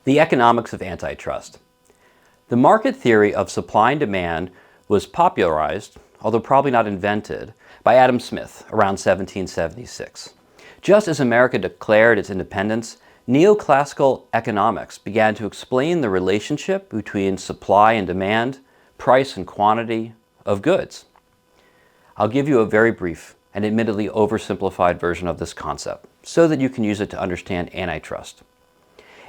The economics of antitrust. The market theory of supply and demand was popularized, although probably not invented, by Adam Smith around 1776. Just as America declared its independence, neoclassical economics began to explain the relationship between supply and demand, price and quantity of goods. I'll give you a very brief and admittedly oversimplified version of this concept so that you can use it to understand antitrust.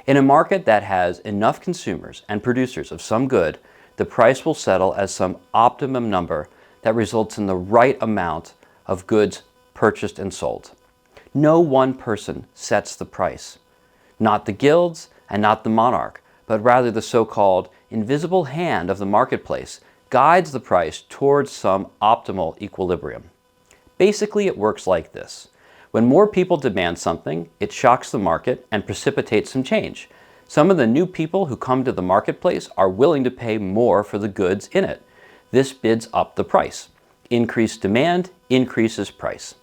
In a market that has enough consumers and producers of some good, the price will settle as some optimum number that results in the right amount of goods purchased and sold. No one person sets the price, not the guilds and not the monarch, but rather the so-called invisible hand of the marketplace guides the price towards some optimal equilibrium. Basically, it works like this. When more people demand something, it shocks the market and precipitates some change. Some of the new people who come to the marketplace are willing to pay more for the goods in it. This bids up the price. Increased demand increases price.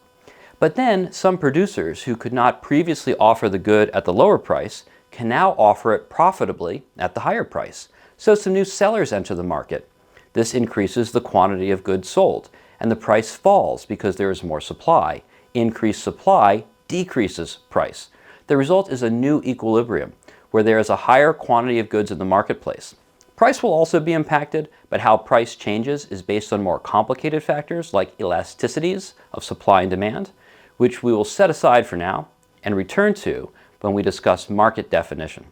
But then some producers who could not previously offer the good at the lower price can now offer it profitably at the higher price. So some new sellers enter the market. This increases the quantity of goods sold, and the price falls because there is more supply. Increased supply decreases price. The result is a new equilibrium where there is a higher quantity of goods in the marketplace. Price will also be impacted, but how price changes is based on more complicated factors like elasticities of supply and demand, which we will set aside for now and return to when we discuss market definition.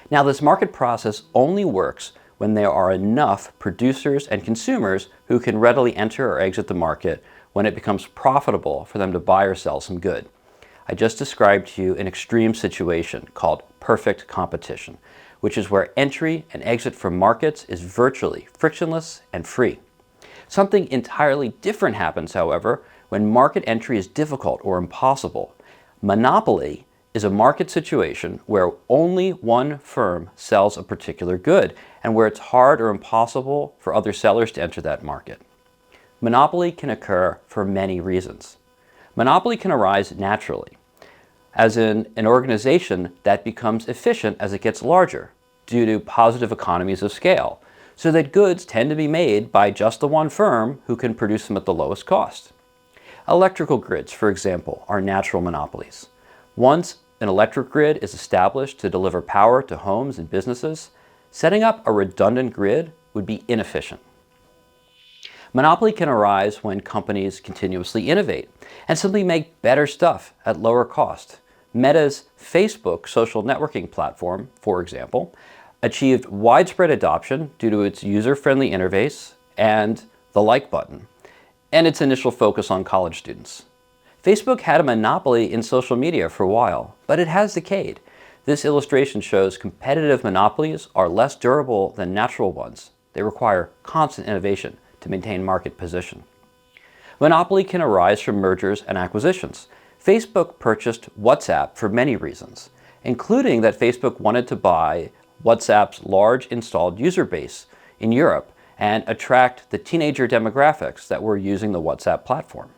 Now, this market process only works when there are enough producers and consumers who can readily enter or exit the market when it becomes profitable for them to buy or sell some good. I just described to you an extreme situation called perfect competition, which is where entry and exit from markets is virtually frictionless and free. Something entirely different happens, however, when market entry is difficult or impossible. Monopoly is a market situation where only one firm sells a particular good and where it's hard or impossible for other sellers to enter that market. Monopoly can occur for many reasons. Monopoly can arise naturally, as in an organization that becomes efficient as it gets larger due to positive economies of scale, so that goods tend to be made by just the one firm who can produce them at the lowest cost. Electrical grids, for example, are natural monopolies. Once an electric grid is established to deliver power to homes and businesses, setting up a redundant grid would be inefficient. Monopoly can arise when companies continuously innovate and simply make better stuff at lower cost. Meta's Facebook social networking platform, for example, achieved widespread adoption due to its user-friendly interface and the like button, and its initial focus on college students. Facebook had a monopoly in social media for a while, but it has decayed. This illustration shows competitive monopolies are less durable than natural ones. They require constant innovation to maintain market position. Monopoly can arise from mergers and acquisitions. Facebook purchased WhatsApp for many reasons, including that Facebook wanted to buy WhatsApp's large installed user base in Europe and attract the teenager demographics that were using the WhatsApp platform.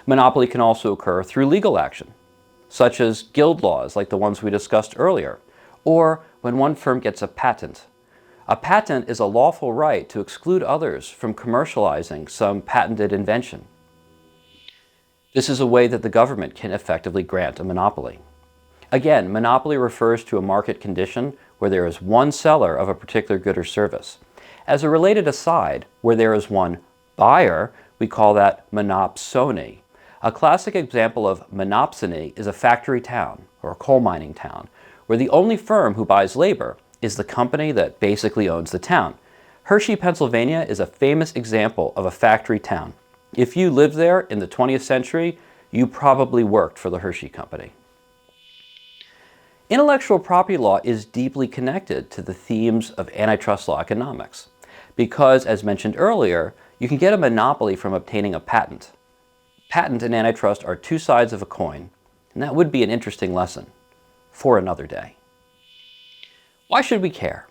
Monopoly can also occur through legal action, such as guild laws like the ones we discussed earlier, or when one firm gets a patent. A patent is a lawful right to exclude others from commercializing some patented invention. This is a way that the government can effectively grant a monopoly. Again, monopoly refers to a market condition where there is one seller of a particular good or service. As a related aside, where there is one buyer, we call that monopsony. A classic example of monopsony is a factory town or a coal mining town, where the only firm who buys labor is the company that basically owns the town. Hershey, Pennsylvania is a famous example of a factory town. If you lived there in the 20th century, you probably worked for the Hershey Company. Intellectual property law is deeply connected to the themes of antitrust law economics because, as mentioned earlier, you can get a monopoly from obtaining a patent. Patent and antitrust are two sides of a coin, and that would be an interesting lesson for another day. Why should we care?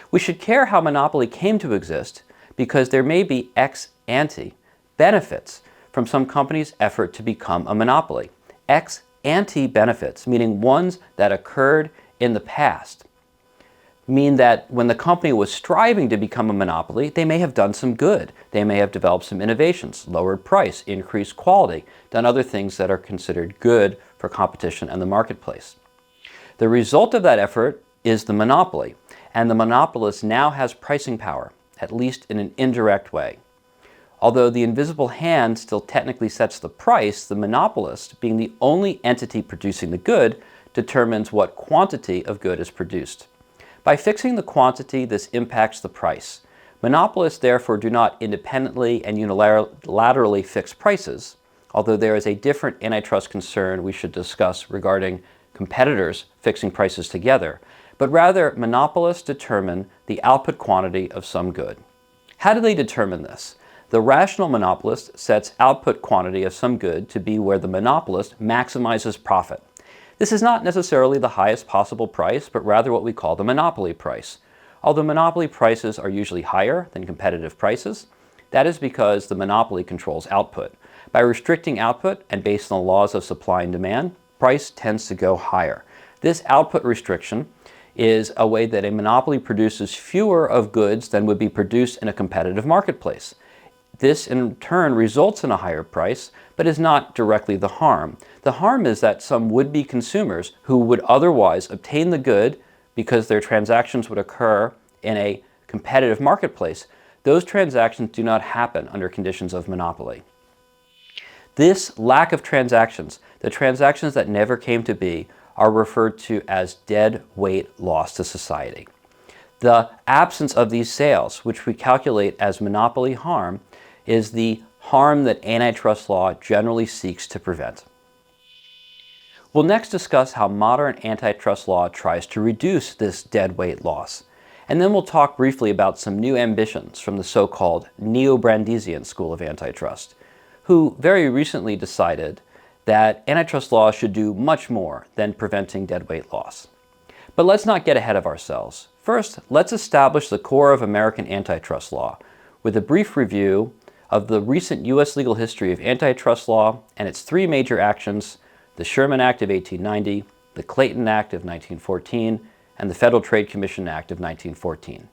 We should care how monopoly came to exist because there may be ex ante benefits from some company's effort to become a monopoly. Ex ante benefits, meaning ones that occurred in the past mean that when the company was striving to become a monopoly, they may have done some good. They may have developed some innovations, lowered price, increased quality, done other things that are considered good for competition and the marketplace. The result of that effort is the monopoly, and the monopolist now has pricing power, at least in an indirect way. Although the invisible hand still technically sets the price, the monopolist, being the only entity producing the good, determines what quantity of good is produced. By fixing the quantity, this impacts the price. Monopolists therefore do not independently and unilaterally fix prices, although there is a different antitrust concern we should discuss regarding competitors fixing prices together, but rather monopolists determine the output quantity of some good. How do they determine this? The rational monopolist sets output quantity of some good to be where the monopolist maximizes profit. This is not necessarily the highest possible price, but rather what we call the monopoly price. Although monopoly prices are usually higher than competitive prices, that is because the monopoly controls output. By restricting output and based on the laws of supply and demand, price tends to go higher. This output restriction is a way that a monopoly produces fewer of goods than would be produced in a competitive marketplace. This in turn results in a higher price, but is not directly the harm. The harm is that some would-be consumers who would otherwise obtain the good because their transactions would occur in a competitive marketplace, those transactions do not happen under conditions of monopoly. This lack of transactions, the transactions that never came to be, are referred to as dead weight loss to society. The absence of these sales, which we calculate as monopoly harm, is the harm that antitrust law generally seeks to prevent. We'll next discuss how modern antitrust law tries to reduce this dead weight loss, and then we'll talk briefly about some new ambitions from the so-called neo-Brandesian school of antitrust, who very recently decided that antitrust law should do much more than preventing dead weight loss. But let's not get ahead of ourselves. First, let's establish the core of American antitrust law with a brief review of the recent U.S. legal history of antitrust law and its three major actions: the Sherman Act of 1890, the Clayton Act of 1914, and the Federal Trade Commission Act of 1914.